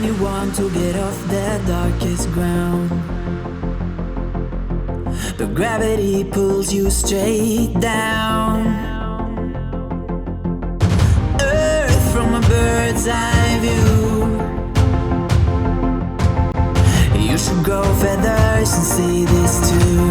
when you want to get off the darkest ground, but gravity pulls you straight down. Earth from a bird's eye view. You should grow feathers and see this too.